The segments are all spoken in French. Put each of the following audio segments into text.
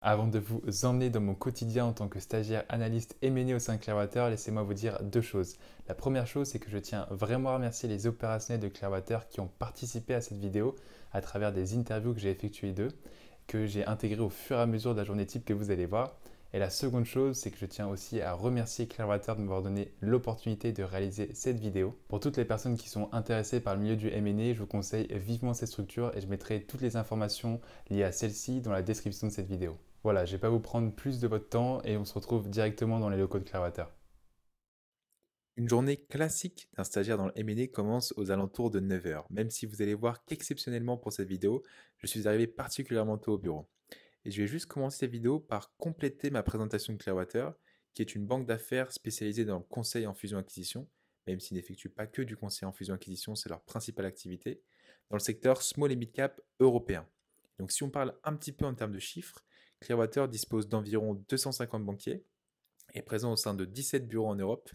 Avant de vous emmener dans mon quotidien en tant que stagiaire analyste M&A au sein de Clearwater, laissez-moi vous dire deux choses. La première chose, c'est que je tiens vraiment à remercier les opérationnels de Clearwater qui ont participé à cette vidéo à travers des interviews que j'ai effectuées d'eux, que j'ai intégrées au fur et à mesure de la journée type que vous allez voir. Et la seconde chose, c'est que je tiens aussi à remercier Clearwater de m'avoir donné l'opportunité de réaliser cette vidéo. Pour toutes les personnes qui sont intéressées par le milieu du M&A, je vous conseille vivement cette structure et je mettrai toutes les informations liées à celle-ci dans la description de cette vidéo. Voilà, je ne vais pas vous prendre plus de votre temps et on se retrouve directement dans les locaux de Clearwater. Une journée classique d'un stagiaire dans le M&A commence aux alentours de 9 heures. Même si vous allez voir qu'exceptionnellement pour cette vidéo, je suis arrivé particulièrement tôt au bureau. Et je vais juste commencer cette vidéo par compléter ma présentation de Clearwater, qui est une banque d'affaires spécialisée dans le conseil en fusion-acquisition, même s'ils n'effectuent pas que du conseil en fusion-acquisition, c'est leur principale activité, dans le secteur small et mid-cap européen. Donc si on parle un petit peu en termes de chiffres, Clearwater dispose d'environ 250 banquiers, est présent au sein de 17 bureaux en Europe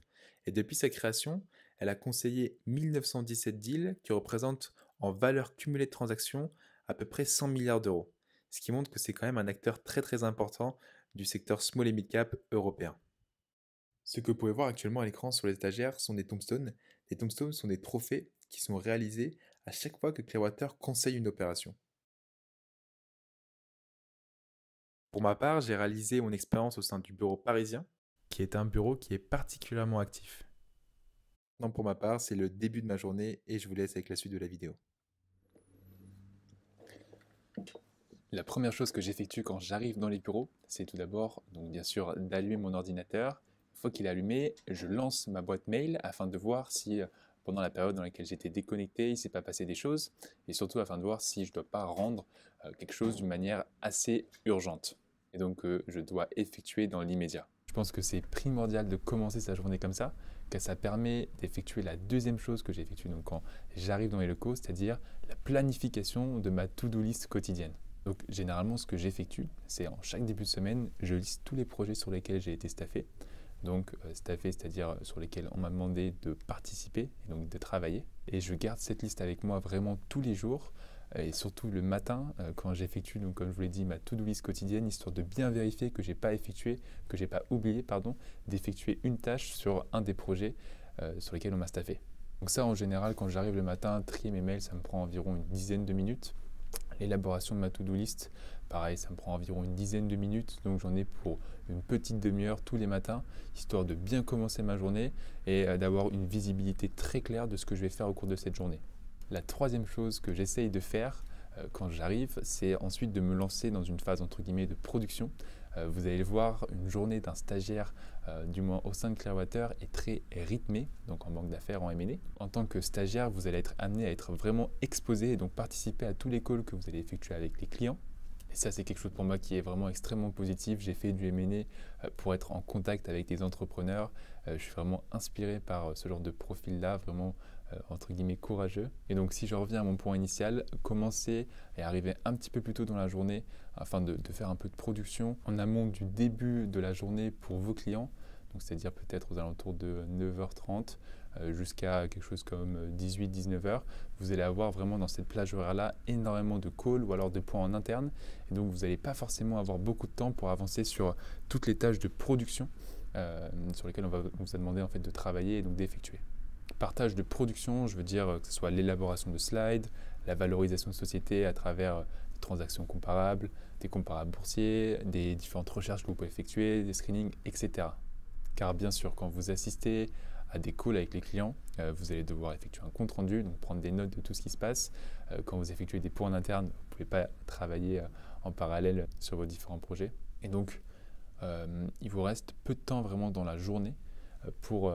et depuis sa création, elle a conseillé 1917 deals qui représentent en valeur cumulée de transactions à peu près 100 milliards d'euros, ce qui montre que c'est quand même un acteur très très important du secteur small et mid cap européen. Ce que vous pouvez voir actuellement à l'écran sur les étagères sont des tombstones. Les tombstones sont des trophées qui sont réalisés à chaque fois que Clearwater conseille une opération. Pour ma part, j'ai réalisé mon expérience au sein du bureau parisien, qui est un bureau qui est particulièrement actif. Non, pour ma part, c'est le début de ma journée et je vous laisse avec la suite de la vidéo. La première chose que j'effectue quand j'arrive dans les bureaux, c'est tout d'abord, donc bien sûr, d'allumer mon ordinateur. Une fois qu'il est allumé, je lance ma boîte mail afin de voir si pendant la période dans laquelle j'étais déconnecté, il ne s'est pas passé des choses et surtout afin de voir si je ne dois pas rendre quelque chose d'une manière assez urgente et donc je dois effectuer dans l'immédiat. Je pense que c'est primordial de commencer sa journée comme ça, car ça permet d'effectuer la deuxième chose que j'effectue donc quand j'arrive dans les locaux, c'est-à-dire la planification de ma to-do list quotidienne. Donc généralement ce que j'effectue, c'est en chaque début de semaine, je liste tous les projets sur lesquels j'ai été staffé. Donc staffé, c'est-à-dire sur lesquels on m'a demandé de participer et donc de travailler. Et je garde cette liste avec moi vraiment tous les jours et surtout le matin quand j'effectue, donc comme je vous l'ai dit, ma to-do list quotidienne, histoire de bien vérifier que j'ai pas effectué, que j'ai pas oublié, pardon, d'effectuer une tâche sur un des projets sur lesquels on m'a staffé. Donc ça en général, quand j'arrive le matin, trier mes mails, ça me prend environ une dizaine de minutes. L'élaboration de ma to-do list, pareil, ça me prend environ une dizaine de minutes, donc j'en ai pour une petite demi-heure tous les matins, histoire de bien commencer ma journée et d'avoir une visibilité très claire de ce que je vais faire au cours de cette journée. La troisième chose que j'essaye de faire quand j'arrive, c'est ensuite de me lancer dans une phase entre guillemets de production. Vous allez le voir, une journée d'un stagiaire, du moins au sein de Clearwater, est très rythmée, donc en banque d'affaires, en M&A. En tant que stagiaire, vous allez être amené à être vraiment exposé et donc participer à tous les calls que vous allez effectuer avec les clients. Et ça, c'est quelque chose pour moi qui est vraiment extrêmement positif. J'ai fait du M&A pour être en contact avec des entrepreneurs. Je suis vraiment inspiré par ce genre de profil-là, vraiment entre guillemets courageux. Et donc si je reviens à mon point initial, commencer et arriver un petit peu plus tôt dans la journée afin de faire un peu de production en amont du début de la journée pour vos clients, donc c'est-à-dire peut-être aux alentours de 9h30 jusqu'à quelque chose comme 18-19h, vous allez avoir vraiment dans cette plage horaire-là énormément de calls ou alors de points en interne. Et donc vous n'allez pas forcément avoir beaucoup de temps pour avancer sur toutes les tâches de production sur lesquelles on va vous a demandé en fait de travailler et donc d'effectuer. Partage de production, je veux dire que ce soit l'élaboration de slides, la valorisation de société à travers des transactions comparables, des comparables boursiers, des différentes recherches que vous pouvez effectuer, des screenings, etc. Car bien sûr, quand vous assistez à des calls avec les clients, vous allez devoir effectuer un compte rendu, donc prendre des notes de tout ce qui se passe. Quand vous effectuez des points en interne, vous ne pouvez pas travailler en parallèle sur vos différents projets. Et donc, il vous reste peu de temps vraiment dans la journée pour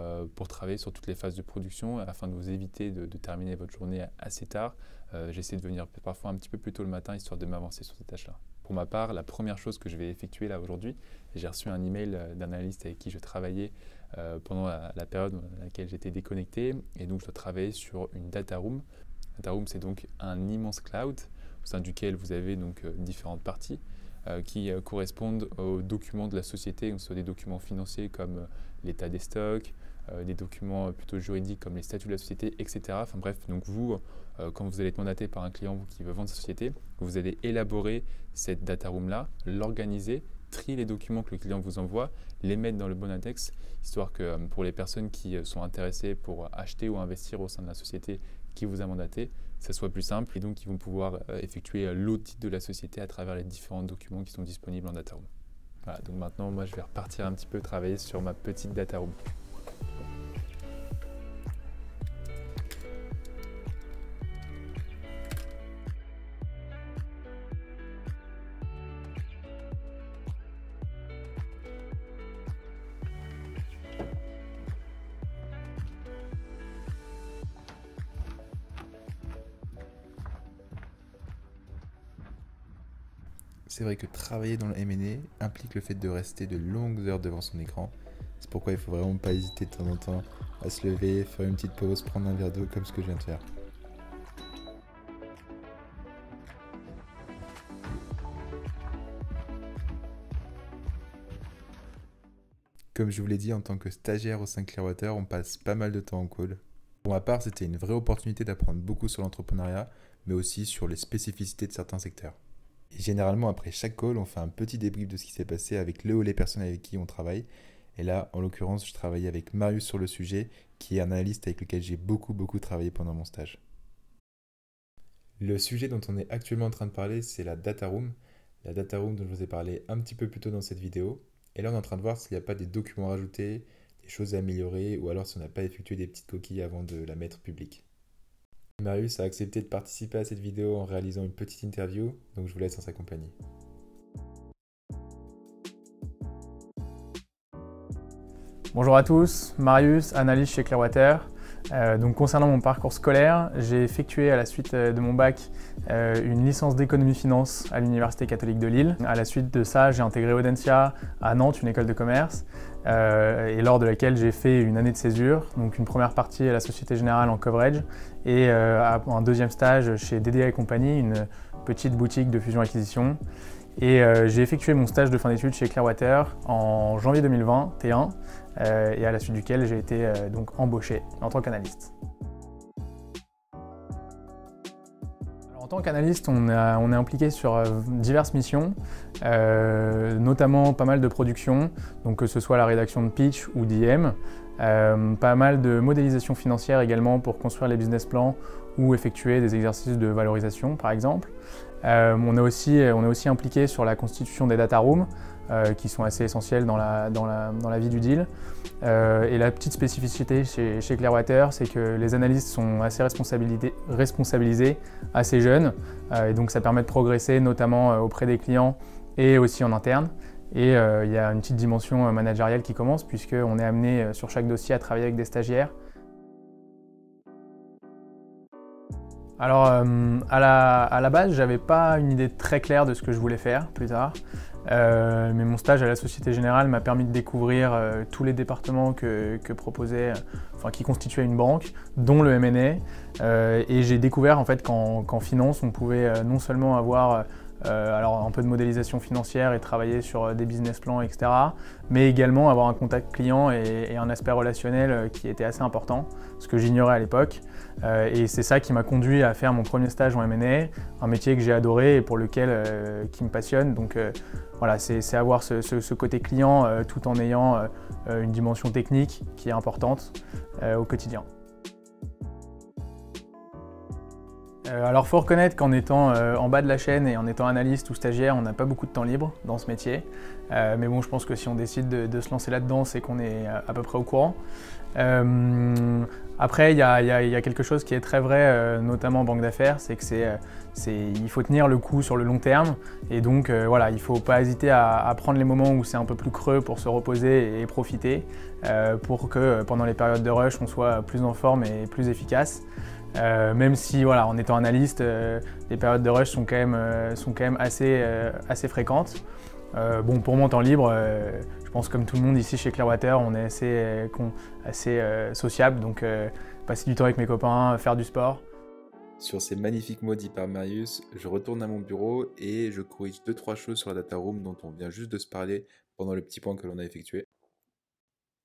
travailler sur toutes les phases de production afin de vous éviter de terminer votre journée assez tard. J'essaie de venir parfois un petit peu plus tôt le matin histoire de m'avancer sur ces tâches-là. Pour ma part, la première chose que je vais effectuer là aujourd'hui, j'ai reçu un email d'un analyste avec qui je travaillais pendant la période dans laquelle j'étais déconnecté et donc je dois travailler sur une data room. Data room, c'est donc un immense cloud au sein duquel vous avez donc différentes parties qui correspondent aux documents de la société, donc ce sont des documents financiers comme l'état des stocks, des documents plutôt juridiques comme les statuts de la société, etc. Enfin bref, donc vous, quand vous allez être mandaté par un client qui veut vendre sa société, vous allez élaborer cette data room-là, l'organiser, trier les documents que le client vous envoie, les mettre dans le bon index, histoire que pour les personnes qui sont intéressées pour acheter ou investir au sein de la société qui vous a mandaté, ça soit plus simple et donc ils vont pouvoir effectuer l'audit de la société à travers les différents documents qui sont disponibles en data room. Voilà, donc maintenant moi je vais repartir un petit peu travailler sur ma petite data room. C'est vrai que travailler dans le M&A implique le fait de rester de longues heures devant son écran. C'est pourquoi il faut vraiment pas hésiter de temps en temps à se lever, faire une petite pause, prendre un verre d'eau comme ce que je viens de faire. Comme je vous l'ai dit, en tant que stagiaire au sein de Clearwater, on passe pas mal de temps en call. Pour ma part, c'était une vraie opportunité d'apprendre beaucoup sur l'entrepreneuriat, mais aussi sur les spécificités de certains secteurs. Et généralement, après chaque call, on fait un petit débrief de ce qui s'est passé avec le ou les personnes avec qui on travaille. Et là, en l'occurrence, je travaillais avec Marius sur le sujet, qui est un analyste avec lequel j'ai beaucoup travaillé pendant mon stage. Le sujet dont on est actuellement en train de parler, c'est la data room. La data room dont je vous ai parlé un petit peu plus tôt dans cette vidéo. Et là, on est en train de voir s'il n'y a pas des documents à rajouter, des choses à améliorer, ou alors si on n'a pas effectué des petites coquilles avant de la mettre publique. Marius a accepté de participer à cette vidéo en réalisant une petite interview, donc je vous laisse en sa compagnie. Bonjour à tous, Marius, analyste chez Clearwater. Donc concernant mon parcours scolaire, j'ai effectué à la suite de mon bac une licence d'économie-finance à l'Université catholique de Lille. À la suite de ça, j'ai intégré Audencia à Nantes, une école de commerce, et lors de laquelle j'ai fait une année de césure, donc une première partie à la Société Générale en coverage et un deuxième stage chez DDA et compagnie, une petite boutique de fusion-acquisition. Et j'ai effectué mon stage de fin d'études chez Clearwater en janvier 2021 et à la suite duquel j'ai été donc embauché en tant qu'analyste. En tant qu'analyste, on est impliqué sur diverses missions, notamment pas mal de production, donc que ce soit la rédaction de pitch ou d'IM, pas mal de modélisation financière également pour construire les business plans ou effectuer des exercices de valorisation par exemple. On est aussi impliqué sur la constitution des data rooms qui sont assez essentielles dans la vie du deal. Et la petite spécificité chez Clearwater, c'est que les analystes sont assez responsabilisés, assez jeunes, et donc ça permet de progresser notamment auprès des clients et aussi en interne. Et il y a une petite dimension managériale qui commence puisqu'on est amené sur chaque dossier à travailler avec des stagiaires. Alors à la base, j'avais pas une idée très claire de ce que je voulais faire plus tard, mais mon stage à la Société Générale m'a permis de découvrir tous les départements qui constituaient une banque, dont le M&A, et j'ai découvert en fait qu'en finance, on pouvait non seulement avoir alors un peu de modélisation financière et travailler sur des business plans, etc. Mais également avoir un contact client et un aspect relationnel qui était assez important, ce que j'ignorais à l'époque. Et c'est ça qui m'a conduit à faire mon premier stage en M&A, un métier que j'ai adoré et pour lequel qui me passionne. Donc voilà, c'est avoir ce côté client tout en ayant une dimension technique qui est importante au quotidien. Alors il faut reconnaître qu'en étant en bas de la chaîne et en étant analyste ou stagiaire, on n'a pas beaucoup de temps libre dans ce métier. Mais bon, je pense que si on décide de se lancer là-dedans, c'est qu'on est à peu près au courant. Après, il y a quelque chose qui est très vrai, notamment en banque d'affaires, c'est il faut tenir le coup sur le long terme. Et donc voilà, il ne faut pas hésiter à prendre les moments où c'est un peu plus creux pour se reposer et profiter, pour que pendant les périodes de rush, on soit plus en forme et plus efficace. Même si, voilà, en étant analyste, les périodes de rush sont quand même assez fréquentes. Bon, pour mon temps libre, je pense comme tout le monde ici chez Clearwater, on est assez sociable, donc passer du temps avec mes copains, faire du sport. Sur ces magnifiques mots dits par Marius, je retourne à mon bureau et je corrige 2-3 choses sur la data room dont on vient juste de se parler pendant le petit point que l'on a effectué.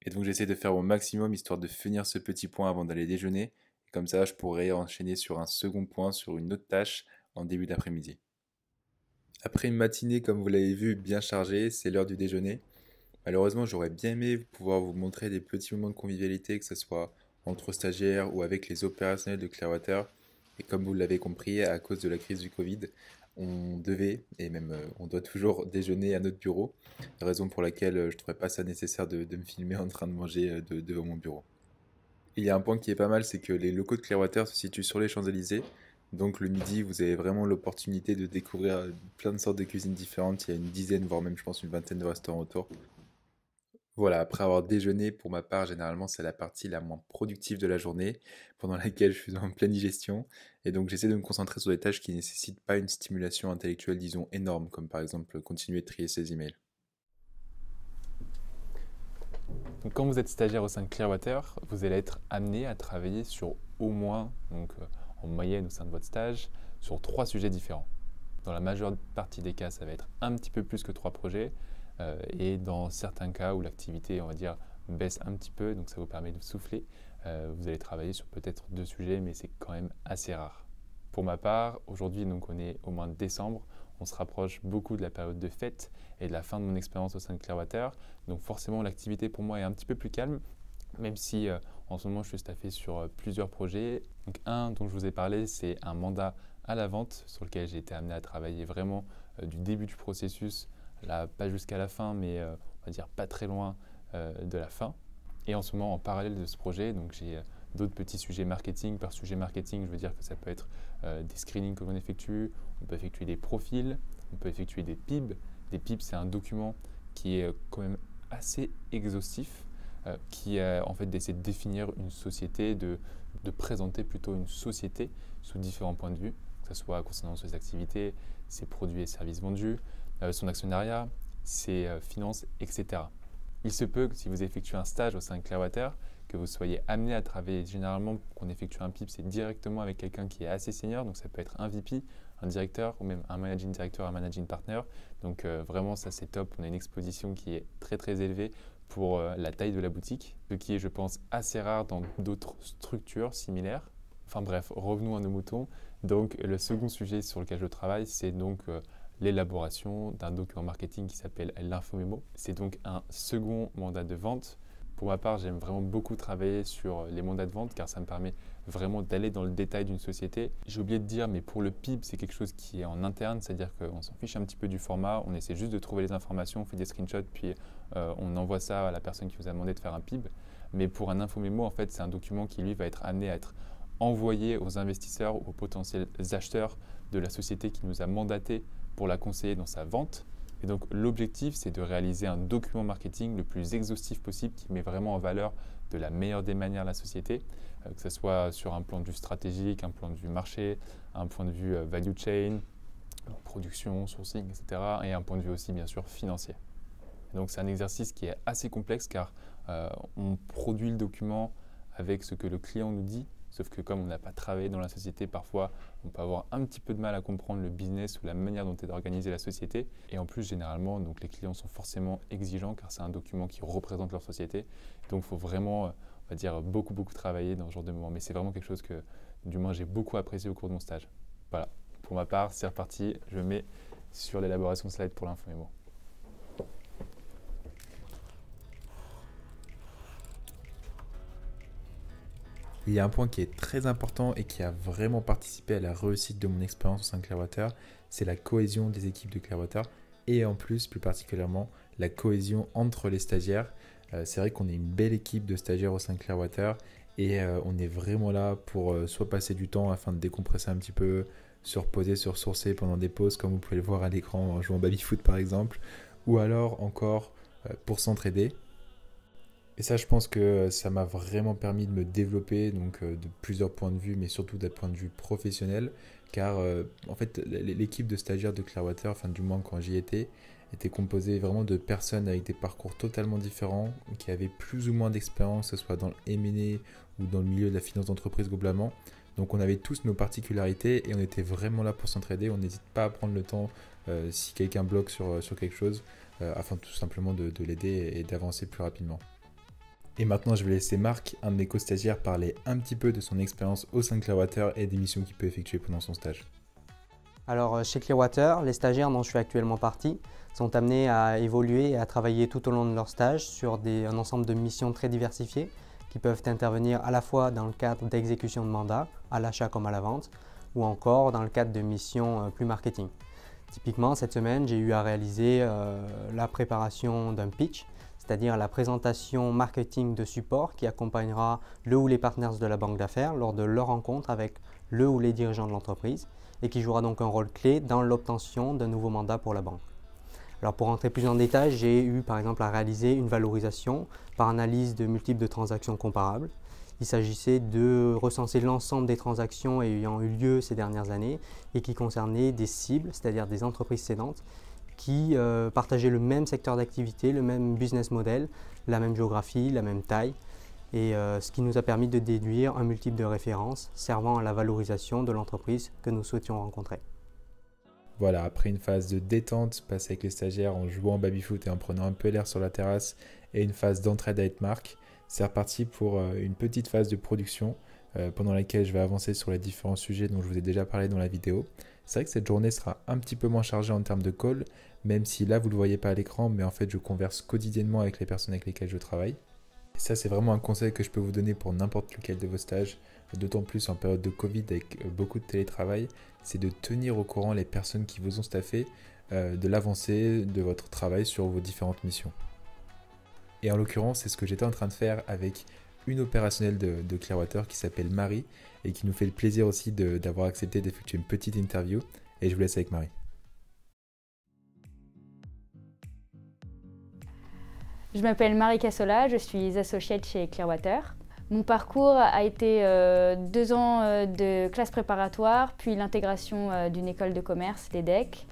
Et donc j'essaie de faire mon maximum histoire de finir ce petit point avant d'aller déjeuner. Et comme ça, je pourrai enchaîner sur un second point, sur une autre tâche en début d'après-midi. Après une matinée, comme vous l'avez vu, bien chargée, c'est l'heure du déjeuner. Malheureusement, j'aurais bien aimé pouvoir vous montrer des petits moments de convivialité, que ce soit entre stagiaires ou avec les opérationnels de Clearwater. Et comme vous l'avez compris, à cause de la crise du Covid, on devait, et même on doit toujours déjeuner à notre bureau, raison pour laquelle je ne trouvais pas ça nécessaire de me filmer en train de manger devant mon bureau. Il y a un point qui est pas mal, c'est que les locaux de Clearwater se situent sur les Champs-Élysées. Donc le midi, vous avez vraiment l'opportunité de découvrir plein de sortes de cuisines différentes. Il y a une dizaine, voire même je pense une vingtaine de restaurants autour. Voilà, après avoir déjeuné, pour ma part, généralement, c'est la partie la moins productive de la journée, pendant laquelle je suis en pleine digestion. Et donc, j'essaie de me concentrer sur des tâches qui ne nécessitent pas une stimulation intellectuelle, disons, énorme, comme par exemple continuer de trier ses emails. Donc, quand vous êtes stagiaire au sein de Clearwater, vous allez être amené à travailler sur au moins, en moyenne au sein de votre stage, sur 3 sujets différents. Dans la majeure partie des cas, ça va être un petit peu plus que 3 projets. Et dans certains cas où l'activité, on va dire, baisse un petit peu, donc ça vous permet de souffler, vous allez travailler sur peut-être 2 sujets, mais c'est quand même assez rare. Pour ma part, aujourd'hui, donc on est au mois de décembre, on se rapproche beaucoup de la période de fête et de la fin de mon expérience au sein de Clearwater, donc forcément l'activité pour moi est un petit peu plus calme, même si en ce moment je suis staffé sur plusieurs projets. Donc un dont je vous ai parlé, c'est un mandat à la vente sur lequel j'ai été amené à travailler vraiment du début du processus, là pas jusqu'à la fin, mais on va dire pas très loin de la fin. Et en ce moment, en parallèle de ce projet, donc j'ai d'autres petits sujets marketing. Par sujet marketing, je veux dire que ça peut être des screenings que l'on effectue, on peut effectuer des profils, on peut effectuer des PIB. Des PIB, c'est un document qui est quand même assez exhaustif, qui en fait d'essayer de définir une société, de présenter plutôt une société sous différents points de vue, que ce soit concernant ses activités, ses produits et services vendus, son actionnariat, ses finances, etc. Il se peut que si vous effectuez un stage au sein de Clearwater, que vous soyez amené à travailler. Généralement, qu'on effectue un PIB, c'est directement avec quelqu'un qui est assez senior, donc ça peut être un VP, un directeur ou même un managing director, un managing partner. Donc vraiment, ça c'est top. On a une exposition qui est très très élevée pour la taille de la boutique, ce qui est, je pense, assez rare dans d'autres structures similaires. Enfin bref, revenons à nos moutons. Donc le second sujet sur lequel je travaille, c'est donc l'élaboration d'un document marketing qui s'appelle l'infomémo. C'est donc un second mandat de vente. Pour ma part, j'aime vraiment beaucoup travailler sur les mandats de vente car ça me permet vraiment d'aller dans le détail d'une société. J'ai oublié de dire, mais pour le PIB, c'est quelque chose qui est en interne, c'est-à-dire qu'on s'en fiche un petit peu du format, on essaie juste de trouver les informations, on fait des screenshots, puis on envoie ça à la personne qui vous a demandé de faire un PIB. Mais pour un infomémo, en fait, c'est un document qui, lui, va être amené à être envoyé aux investisseurs ou aux potentiels acheteurs de la société qui nous a mandaté pour la conseiller dans sa vente. Et donc l'objectif, c'est de réaliser un document marketing le plus exhaustif possible qui met vraiment en valeur de la meilleure des manières la société, que ce soit sur un plan de vue stratégique, un plan de vue marché, un point de vue value chain, production, sourcing, etc. et un point de vue aussi bien sûr financier. Et donc c'est un exercice qui est assez complexe car on produit le document avec ce que le client nous dit. Sauf que comme on n'a pas travaillé dans la société, parfois on peut avoir un petit peu de mal à comprendre le business ou la manière dont est organisée la société. Et en plus, généralement, donc, les clients sont forcément exigeants car c'est un document qui représente leur société. Donc il faut vraiment, on va dire, beaucoup travailler dans ce genre de moment. Mais c'est vraiment quelque chose que, du moins, j'ai beaucoup apprécié au cours de mon stage. Voilà, pour ma part, c'est reparti. Je mets sur l'élaboration de slides pour l'infomémo. Il y a un point qui est très important et qui a vraiment participé à la réussite de mon expérience au sein de Clearwater, c'est la cohésion des équipes de Clearwater et en plus, plus particulièrement, la cohésion entre les stagiaires. C'est vrai qu'on est une belle équipe de stagiaires au sein de Clearwater et on est vraiment là pour soit passer du temps afin de décompresser un petit peu, se reposer, se ressourcer pendant des pauses comme vous pouvez le voir à l'écran en jouant baby-foot par exemple, ou alors encore pour s'entraider. Et ça, je pense que ça m'a vraiment permis de me développer donc, de plusieurs points de vue, mais surtout d'un point de vue professionnel. Car en fait, l'équipe de stagiaires de Clearwater, enfin du moins quand j'y étais, était composée vraiment de personnes avec des parcours totalement différents, qui avaient plus ou moins d'expérience, que ce soit dans le M&A ou dans le milieu de la finance d'entreprise globalement. Donc on avait tous nos particularités et on était vraiment là pour s'entraider. On n'hésite pas à prendre le temps si quelqu'un bloque sur quelque chose, afin tout simplement de l'aider et d'avancer plus rapidement. Et maintenant, je vais laisser Marc, un de mes co-stagiaires, parler un petit peu de son expérience au sein de Clearwater et des missions qu'il peut effectuer pendant son stage. Alors chez Clearwater, les stagiaires dont je suis actuellement parti sont amenés à évoluer et à travailler tout au long de leur stage sur un ensemble de missions très diversifiées qui peuvent intervenir à la fois dans le cadre d'exécution de mandats, à l'achat comme à la vente, ou encore dans le cadre de missions plus marketing. Typiquement, cette semaine, j'ai eu à réaliser la préparation d'un pitch, c'est-à-dire la présentation marketing de support qui accompagnera le ou les partenaires de la banque d'affaires lors de leur rencontre avec le ou les dirigeants de l'entreprise et qui jouera donc un rôle clé dans l'obtention d'un nouveau mandat pour la banque. Alors pour rentrer plus en détail, j'ai eu par exemple à réaliser une valorisation par analyse de multiples de transactions comparables. Il s'agissait de recenser l'ensemble des transactions ayant eu lieu ces dernières années et qui concernaient des cibles, c'est-à-dire des entreprises cédantes, qui partageaient le même secteur d'activité, le même business model, la même géographie, la même taille, et ce qui nous a permis de déduire un multiple de références servant à la valorisation de l'entreprise que nous souhaitions rencontrer. Voilà, après une phase de détente passée avec les stagiaires en jouant au baby-foot et en prenant un peu l'air sur la terrasse et une phase d'entraide avec Marc, c'est reparti pour une petite phase de production pendant laquelle je vais avancer sur les différents sujets dont je vous ai déjà parlé dans la vidéo. C'est vrai que cette journée sera un petit peu moins chargée en termes de call, même si là vous ne le voyez pas à l'écran, mais en fait je converse quotidiennement avec les personnes avec lesquelles je travaille. Et ça c'est vraiment un conseil que je peux vous donner pour n'importe lequel de vos stages, d'autant plus en période de Covid avec beaucoup de télétravail, c'est de tenir au courant les personnes qui vous ont staffé de l'avancée de votre travail sur vos différentes missions. Et en l'occurrence, c'est ce que j'étais en train de faire avec une opérationnelle de Clearwater qui s'appelle Marie et qui nous fait le plaisir aussi d'avoir accepté d'effectuer une petite interview. Et je vous laisse avec Marie. Je m'appelle Marie Cassola, je suis associate chez Clearwater. Mon parcours a été 2 ans de classe préparatoire, puis l'intégration d'une école de commerce, l'EDEC.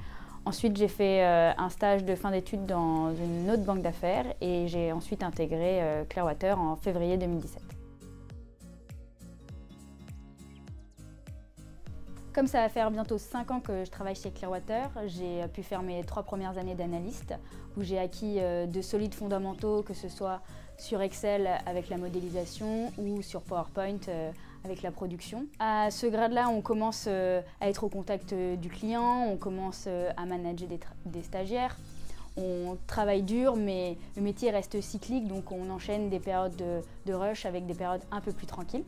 Ensuite, j'ai fait un stage de fin d'études dans une autre banque d'affaires et j'ai ensuite intégré Clearwater en février 2017. Comme ça va faire bientôt 5 ans que je travaille chez Clearwater, j'ai pu faire mes 3 premières années d'analyste où j'ai acquis de solides fondamentaux, que ce soit sur Excel avec la modélisation ou sur PowerPoint avec la production. À ce grade-là, on commence à être au contact du client, on commence à manager des stagiaires. On travaille dur, mais le métier reste cyclique, donc on enchaîne des périodes de rush avec des périodes un peu plus tranquilles.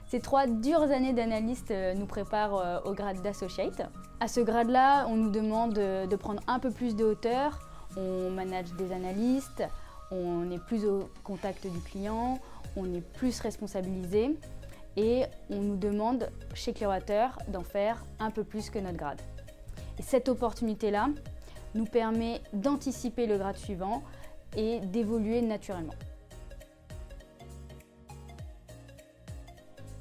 Ces 3 dures années d'analyste nous préparent au grade d'associate. À ce grade-là, on nous demande de prendre un peu plus de hauteur, on manage des analystes, on est plus au contact du client, on est plus responsabilisé et on nous demande chez Clearwater d'en faire un peu plus que notre grade. Et cette opportunité-là nous permet d'anticiper le grade suivant et d'évoluer naturellement.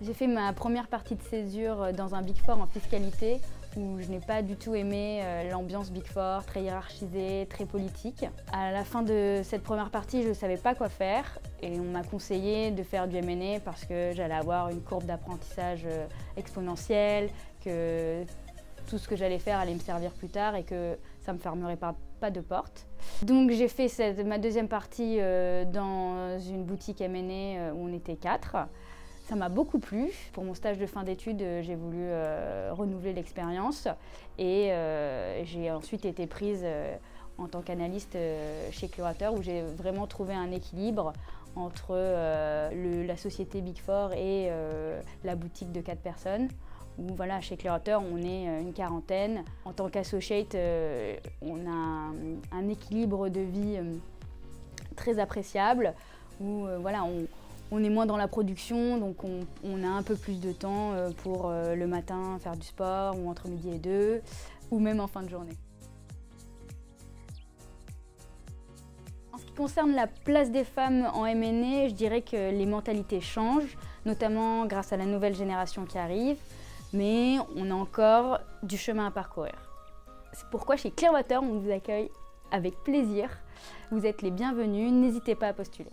J'ai fait ma première partie de césure dans un Big Four en fiscalité où je n'ai pas du tout aimé l'ambiance Big Four, très hiérarchisée, très politique. À la fin de cette première partie, je ne savais pas quoi faire et on m'a conseillé de faire du M&A parce que j'allais avoir une courbe d'apprentissage exponentielle, que tout ce que j'allais faire allait me servir plus tard et que ça ne me fermerait pas de porte. Donc j'ai fait ma deuxième partie dans une boutique M&A où on était 4. Ça m'a beaucoup plu. Pour mon stage de fin d'études, j'ai voulu renouveler l'expérience et j'ai ensuite été prise en tant qu'analyste chez Clearwater où j'ai vraiment trouvé un équilibre entre la société Big Four et la boutique de 4 personnes. Où voilà, chez Clearwater, on est une quarantaine. En tant qu'associate, on a un équilibre de vie très appréciable où voilà, on est moins dans la production, donc on a un peu plus de temps pour le matin faire du sport ou entre midi et 2, ou même en fin de journée. En ce qui concerne la place des femmes en M&A, je dirais que les mentalités changent, notamment grâce à la nouvelle génération qui arrive, mais on a encore du chemin à parcourir. C'est pourquoi chez Clearwater, on vous accueille avec plaisir. Vous êtes les bienvenus, n'hésitez pas à postuler.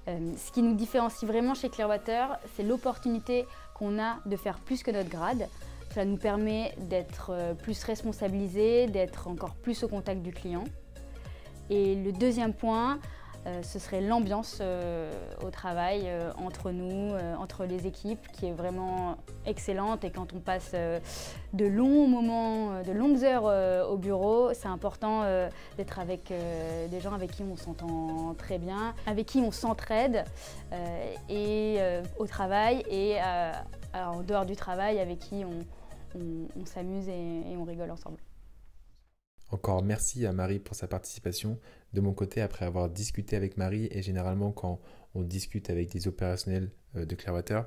Ce qui nous différencie vraiment chez Clearwater, c'est l'opportunité qu'on a de faire plus que notre grade. Ça nous permet d'être plus responsabilisés, d'être encore plus au contact du client. Et le deuxième point, ce serait l'ambiance au travail entre nous, entre les équipes, qui est vraiment excellente. Et quand on passe de longs moments, de longues heures au bureau, c'est important d'être avec des gens avec qui on s'entend très bien, avec qui on s'entraide au travail et en dehors du travail, avec qui on s'amuse et on rigole ensemble. Encore merci à Marie pour sa participation. De mon côté, après avoir discuté avec Marie, et généralement quand on discute avec des opérationnels de Clearwater,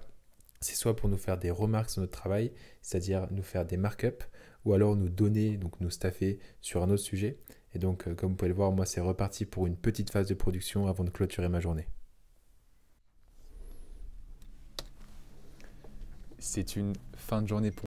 c'est soit pour nous faire des remarques sur notre travail, c'est-à-dire nous faire des markups, ou alors nous donner, donc nous staffer sur un autre sujet. Et donc, comme vous pouvez le voir, moi c'est reparti pour une petite phase de production avant de clôturer ma journée. C'est une fin de journée pour